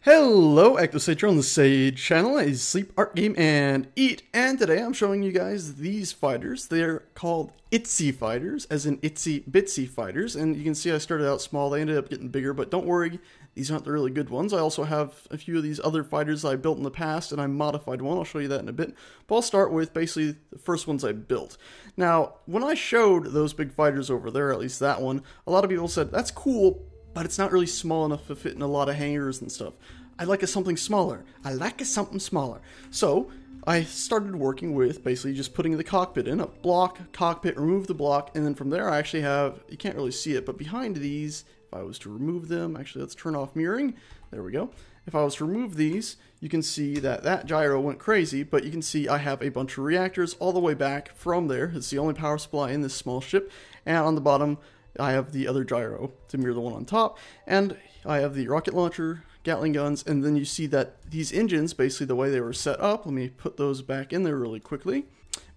Hello, ActiveSager on the Sage channel. It's Sleep, Art, Game, and Eat. And today I'm showing you guys these fighters. They're called Itzy fighters, as in Itsy Bitsy fighters. And you can see I started out small. They ended up getting bigger, but don't worry, these aren't the really good ones. I also have a few of these other fighters I built in the past, and I modified one. I'll show you that in a bit. But I'll start with basically the first ones I built. Now, when I showed those big fighters over there, at least that one, a lot of people said, that's cool, but it's not really small enough to fit in a lot of hangars and stuff. I like something smaller. I like something smaller. So I started working with basically just putting the cockpit in, a block, cockpit, remove the block, and then from there I actually have, you can't really see it, but behind these, if I was to remove them, actually let's turn off mirroring, there we go. If I was to remove these, you can see that that gyro went crazy, but you can see I have a bunch of reactors all the way back from there. It's the only power supply in this small ship, and on the bottom I have the other gyro to mirror the one on top, and I have the rocket launcher, Gatling guns, and then you see that these engines, basically the way they were set up, let me put those back in there really quickly,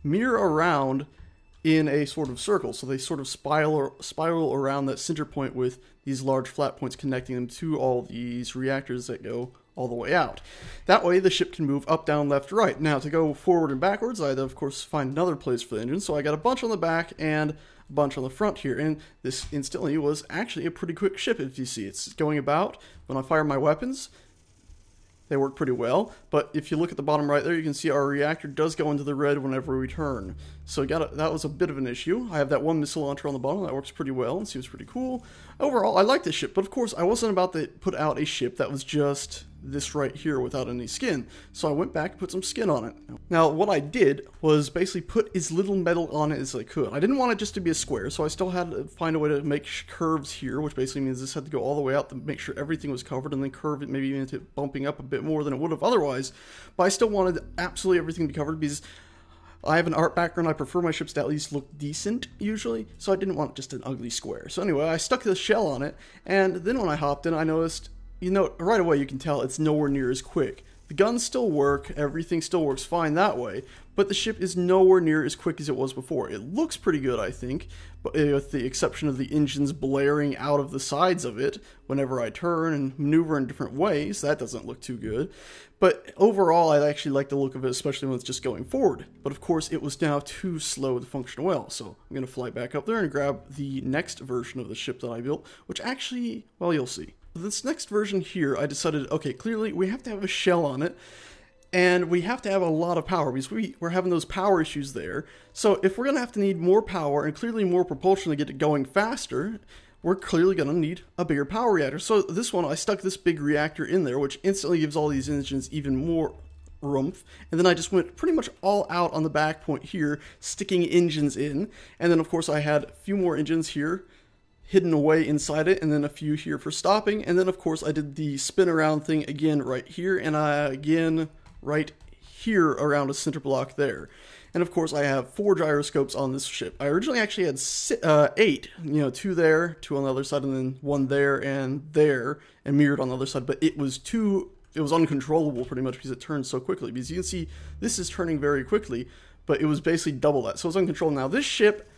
mirror around in a sort of circle. So they sort of spiral around that center point with these large flat points connecting them to all these reactors that go all the way out. That way the ship can move up, down, left, right. Now to go forward and backwards, I had to of course find another place for the engine, so I got a bunch on the back and a bunch on the front here, and this instantly was actually a pretty quick ship. If you see, it's going about, when I fire my weapons, they work pretty well, but if you look at the bottom right there, you can see our reactor does go into the red whenever we turn. So that was a bit of an issue. I have that one missile launcher on the bottom, that works pretty well and seems pretty cool. Overall, I like this ship, but of course I wasn't about to put out a ship that was just this right here without any skin. So I went back and put some skin on it. Now what I did was basically put as little metal on it as I could. I didn't want it just to be a square, so I still had to find a way to make curves here, which basically means this had to go all the way out to make sure everything was covered, and then curve it maybe into bumping up a bit more than it would have otherwise. But I still wanted absolutely everything to be covered because I have an art background. I prefer my ships to at least look decent, usually, so I didn't want just an ugly square. So anyway, I stuck the shell on it, and then when I hopped in, I noticed, you know, right away you can tell it's nowhere near as quick. The guns still work, everything still works fine that way, but the ship is nowhere near as quick as it was before. It looks pretty good, I think, but with the exception of the engines blaring out of the sides of it whenever I turn and maneuver in different ways. That doesn't look too good. But overall, I actually like the look of it, especially when it's just going forward. But of course, it was now too slow to function well, so I'm going to fly back up there and grab the next version of the ship that I built, which actually, well, you'll see. This next version here, I decided, okay, clearly we have to have a shell on it, and we have to have a lot of power, because we're having those power issues there. So if we're going to have to need more power, and clearly more propulsion to get it going faster, we're clearly going to need a bigger power reactor. So this one, I stuck this big reactor in there, which instantly gives all these engines even more oomph, and then I just went pretty much all out on the back point here, sticking engines in, and then of course I had a few more engines here, hidden away inside it, and then a few here for stopping, and then of course I did the spin around thing again right here, and again right here around a center block there. And of course I have 4 gyroscopes on this ship. I originally actually had 8, you know, 2 there, 2 on the other side, and then 1 there, and mirrored on the other side, but it was uncontrollable pretty much because it turns so quickly. Because you can see this is turning very quickly, but it was basically double that, so it's uncontrollable. Now this ship,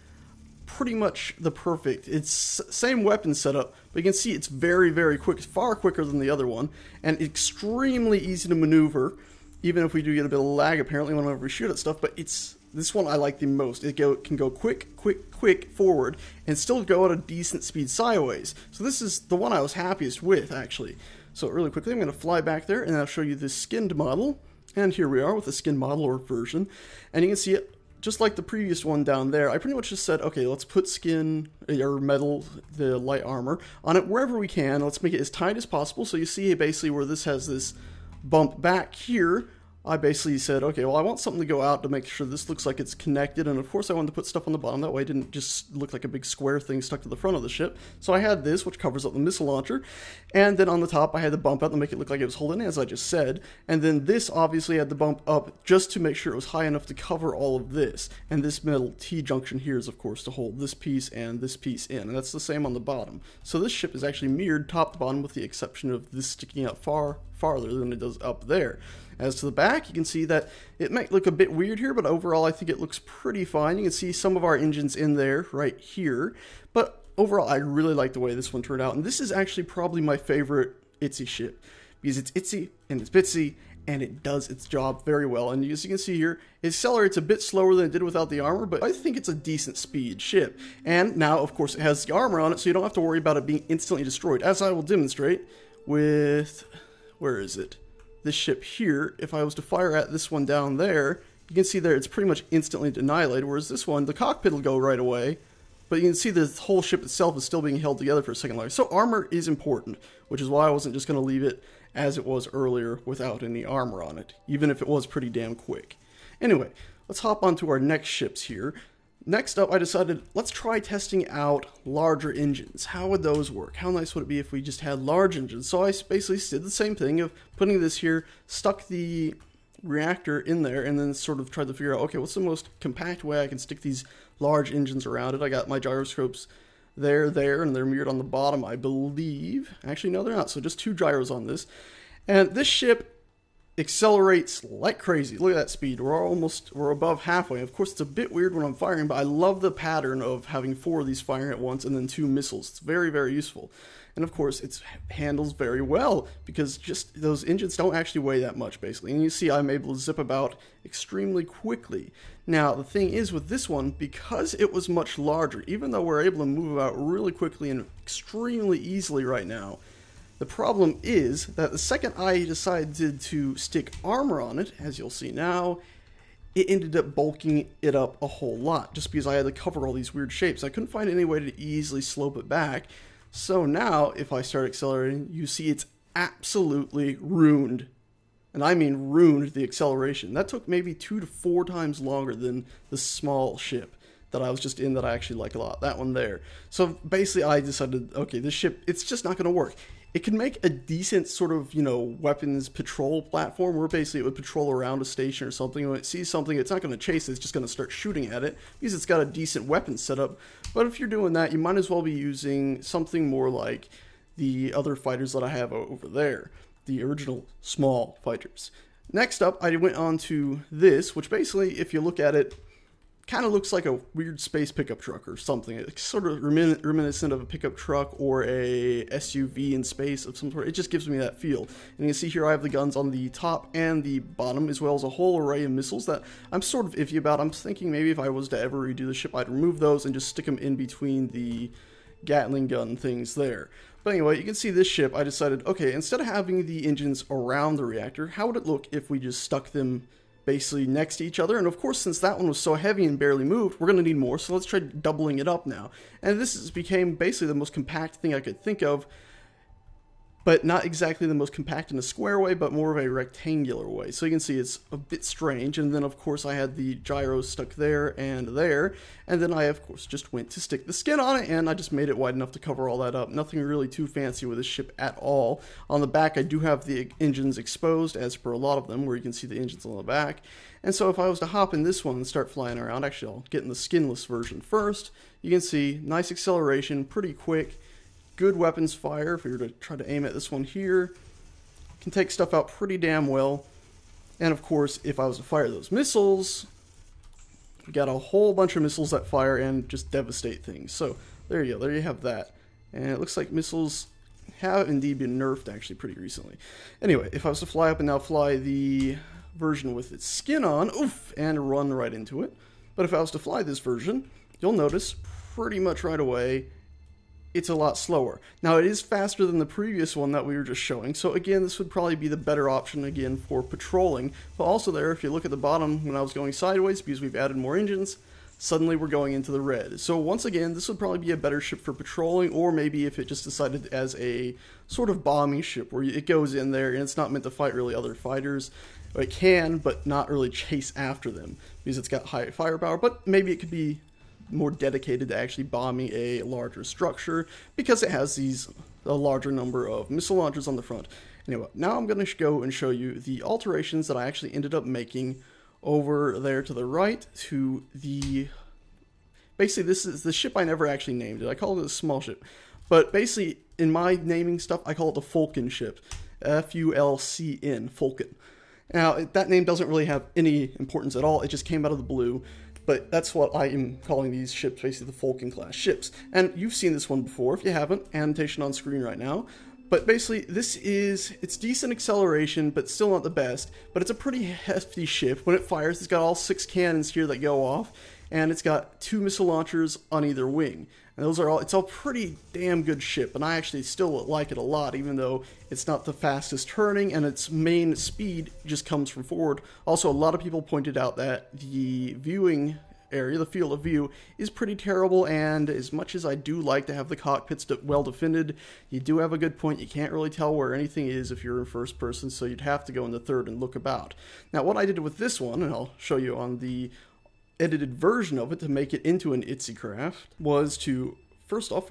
pretty much the perfect, it's same weapon setup, but you can see it's very, very quick, far quicker than the other one, and extremely easy to maneuver, even if we do get a bit of lag apparently whenever we shoot at stuff. But this one I like the most. It can go quick forward and still go at a decent speed sideways. So this is the one I was happiest with, actually. So really quickly I'm going to fly back there and I'll show you this skinned model, and here we are with the skinned model or version, and you can see it just like the previous one down there. I pretty much just said, okay, let's put skin, or metal, the light armor, on it wherever we can. Let's make it as tight as possible. So you see basically where this has this bump back here, I basically said, okay, well I want something to go out to make sure this looks like it's connected, and of course I wanted to put stuff on the bottom, that way it didn't just look like a big square thing stuck to the front of the ship. So I had this, which covers up the missile launcher, and then on the top I had the bump out to make it look like it was holding it, as I just said, and then this obviously had the bump up just to make sure it was high enough to cover all of this, and this metal T-junction here is of course to hold this piece and this piece in, and that's the same on the bottom. So this ship is actually mirrored top to bottom with the exception of this sticking out farther than it does up there. As to the back, you can see that it might look a bit weird here, but overall I think it looks pretty fine. You can see some of our engines in there right here, but overall I really like the way this one turned out, and this is actually probably my favorite Itzy ship. because it's Itzy and it's Bitsy, and it does its job very well. And as you can see here, it accelerates a bit slower than it did without the armor, but I think it's a decent speed ship. And now, of course, it has the armor on it, so you don't have to worry about it being instantly destroyed, as I will demonstrate with, where is it? This ship here. If I was to fire at this one down there, you can see there it's pretty much instantly annihilated, whereas this one, the cockpit will go right away, but you can see the whole ship itself is still being held together for a second longer. So armor is important, which is why I wasn't just going to leave it as it was earlier without any armor on it, even if it was pretty damn quick. Anyway, let's hop on to our next ships here. Next up, I decided, let's try testing out larger engines. How would those work? How nice would it be if we just had large engines? So I basically did the same thing of putting this here, stuck the reactor in there, and then sort of tried to figure out, okay, what's the most compact way I can stick these large engines around it. I got my gyroscopes there, and they're mirrored on the bottom, I believe. Actually, no, they're not, so just 2 gyros on this. And this ship accelerates like crazy. Look at that speed. We're above halfway. Of course, it's a bit weird when I'm firing, but I love the pattern of having 4 of these firing at once and then 2 missiles. It's very, very useful. And of course, it handles very well because just those engines don't actually weigh that much, basically. And you see I'm able to zip about extremely quickly. Now, the thing is with this one, because it was much larger, even though we're able to move about really quickly and extremely easily right now, the problem is that the second I decided to stick armor on it, as you'll see now, it ended up bulking it up a whole lot, just because I had to cover all these weird shapes. I couldn't find any way to easily slope it back. So now, if I start accelerating, you see it's absolutely ruined. And I mean ruined the acceleration. That took maybe 2 to 4 times longer than the small ship that I was just in that I actually like a lot. That one there. So basically I decided, okay, this ship, it's just not going to work. It can make a decent sort of, weapons patrol platform where basically it would patrol around a station or something. When it sees something, it's not going to chase it, it's just going to start shooting at it because it's got a decent weapon setup. But if you're doing that, you might as well be using something more like the other fighters that I have over there, the original small fighters. Next up, I went on to this, which basically, if you look at it, kind of looks like a weird space pickup truck or something. It's sort of reminiscent of a pickup truck or a SUV in space of some sort. It just gives me that feel. And you can see here I have the guns on the top and the bottom, as well as a whole array of missiles that I'm sort of iffy about. I'm thinking maybe if I was to ever redo the ship, I'd remove those and just stick them in between the Gatling gun things there. But anyway, you can see this ship, I decided, okay, instead of having the engines around the reactor, how would it look if we just stuck them basically next to each other? And of course, since that one was so heavy and barely moved, we're going to need more, so let's try doubling it up now. And this became basically the most compact thing I could think of, but not exactly the most compact in a square way, but more of a rectangular way. So you can see it's a bit strange. And then of course I had the gyros stuck there, and then I of course just went to stick the skin on it, and I just made it wide enough to cover all that up. Nothing really too fancy with this ship at all. On the back I do have the engines exposed, as per a lot of them, where you can see the engines on the back. And so if I was to hop in this one and start flying around, actually I'll get in the skinless version first. You can see nice acceleration, pretty quick. Good weapons fire. If we were to try to aim at this one here, can take stuff out pretty damn well. And of course, if I was to fire those missiles, we got a whole bunch of missiles that fire and just devastate things. So there you go, there you have that. And it looks like missiles have indeed been nerfed actually pretty recently. Anyway, if I was to fly up and now fly the version with its skin on, oof, and run right into it. But if I was to fly this version, you'll notice pretty much right away it's a lot slower. Now, it is faster than the previous one that we were just showing, so again, this would probably be the better option again for patrolling. But also there, if you look at the bottom, when I was going sideways, because we've added more engines, suddenly we're going into the red. So once again, this would probably be a better ship for patrolling, or maybe if it just decided as a sort of bombing ship, where it goes in there and it's not meant to fight really other fighters. It can, but not really chase after them, because it's got high firepower, but maybe it could be more dedicated to actually bombing a larger structure because it has a larger number of missile launchers on the front. Anyway, now I'm going to go and show you the alterations that I actually ended up making over there to the right to the... Basically, this is the ship I never actually named it. I call it a small ship. But basically, in my naming stuff, I call it the Fulcon ship. F-U-L-C-N, Fulcon. Now, that name doesn't really have any importance at all. It just came out of the blue. But that's what I am calling these ships, basically the Fulcon class ships. And you've seen this one before. If you haven't, annotation on screen right now. But basically, it's decent acceleration, but still not the best. But it's a pretty hefty ship. When it fires, it's got all 6 cannons here that go off, and it's got 2 missile launchers on either wing. And it's all pretty damn good ship, and I actually still like it a lot, even though it's not the fastest turning, and its main speed just comes from forward. Also, a lot of people pointed out that the viewing area, the field of view, is pretty terrible, and as much as I do like to have the cockpits well defended, you do have a good point. You can't really tell where anything is if you're in first person, so you'd have to go in the third and look about. Now, what I did with this one, and I'll show you on the edited version of it to make it into an Itzy craft, first off,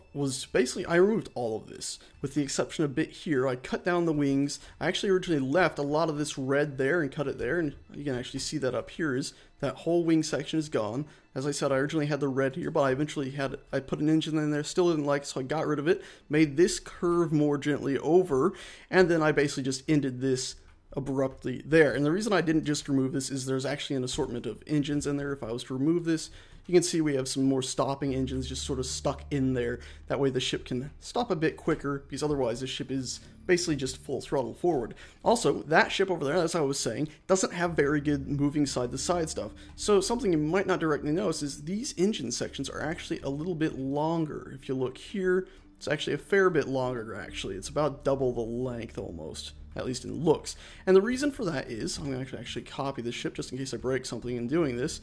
basically I removed all of this, with the exception of a bit here. I cut down the wings. I actually originally left a lot of this red there and cut it there, and you can actually see that up here is that whole wing section is gone. As I said, I originally had the red here, but I put an engine in there, still didn't like it, so I got rid of it, made this curve more gently over, and then I basically just ended this abruptly there. And the reason I didn't just remove this is there's actually an assortment of engines in there. If I was to remove this, you can see we have some more stopping engines just sort of stuck in there. That way the ship can stop a bit quicker, because otherwise the ship is basically just full throttle forward. Also, that ship over there, as I was saying, doesn't have very good moving side-to-side stuff. So something you might not directly notice is these engine sections are actually a little bit longer. If you look here, it's actually a fair bit longer, actually. It's about double the length almost, at least in looks. And the reason for that is, I'm going to actually copy this ship just in case I break something in doing this,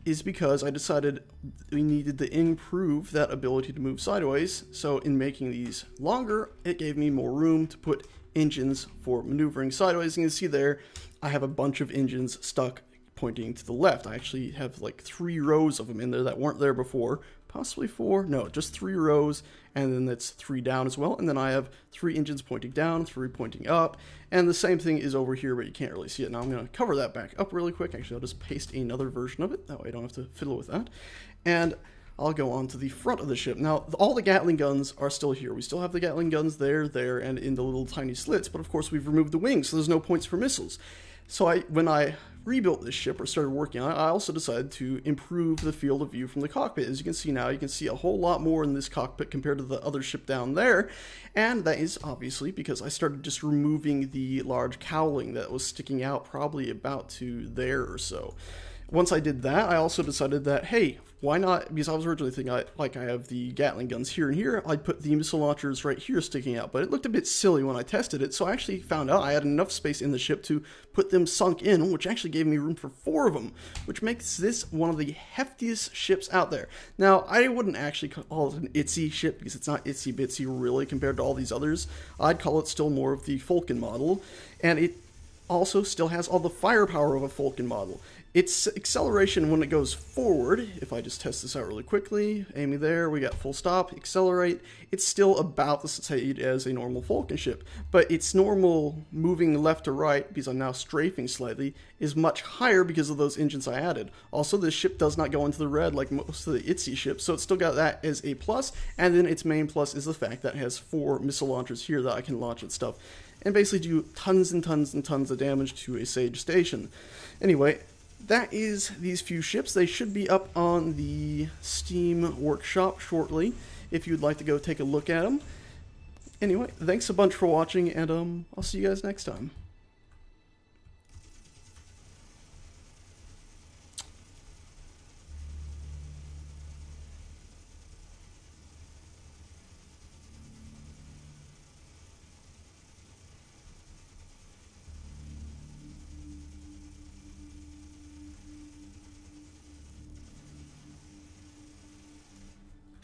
is because I decided we needed to improve that ability to move sideways. So in making these longer, it gave me more room to put engines for maneuvering sideways. And you can see there, I have a bunch of engines stuck pointing to the left. I actually have like 3 rows of them in there that weren't there before. Possibly 4, no, just 3 rows, and then that's 3 down as well, and then I have 3 engines pointing down, 3 pointing up, and the same thing is over here, but you can't really see it. Now I'm going to cover that back up really quick. Actually, I'll just paste another version of it, that way I don't have to fiddle with that, and I'll go on to the front of the ship. Now, all the Gatling guns are still here. We still have the Gatling guns there, and in the little tiny slits, but of course we've removed the wings, so there's no points for missiles. So when I rebuilt this ship or started working on it, I also decided to improve the field of view from the cockpit. As you can see now, you can see a whole lot more in this cockpit compared to the other ship down there, and that is obviously because I started just removing the large cowling that was sticking out probably about to there or so. Once I did that, I also decided that, hey, why not, because I was originally thinking, I have the Gatling guns here and here, I'd put the missile launchers right here sticking out, but it looked a bit silly when I tested it, so I actually found out I had enough space in the ship to put them sunk in, which actually gave me room for 4 of them, which makes this one of the heftiest ships out there. Now, I wouldn't actually call it an Itzy ship, because it's not itsy-bitsy really compared to all these others. I'd call it still more of the Falcon model, and it also still has all the firepower of a Falcon model. Its acceleration when it goes forward, if I just test this out really quickly, aiming there, we got full stop, accelerate, it's still about the same as a normal Falcon ship, but its normal moving left to right, because I'm now strafing slightly, is much higher because of those engines I added. Also, this ship does not go into the red like most of the Itzy ships, so it's still got that as a plus, and then its main plus is the fact that it has 4 missile launchers here that I can launch at stuff, and basically do tons and tons and tons of damage to a Sage station. Anyway, that is these few ships. They should be up on the Steam workshop shortly if you'd like to go take a look at them. Anyway, thanks a bunch for watching, and I'll see you guys next time.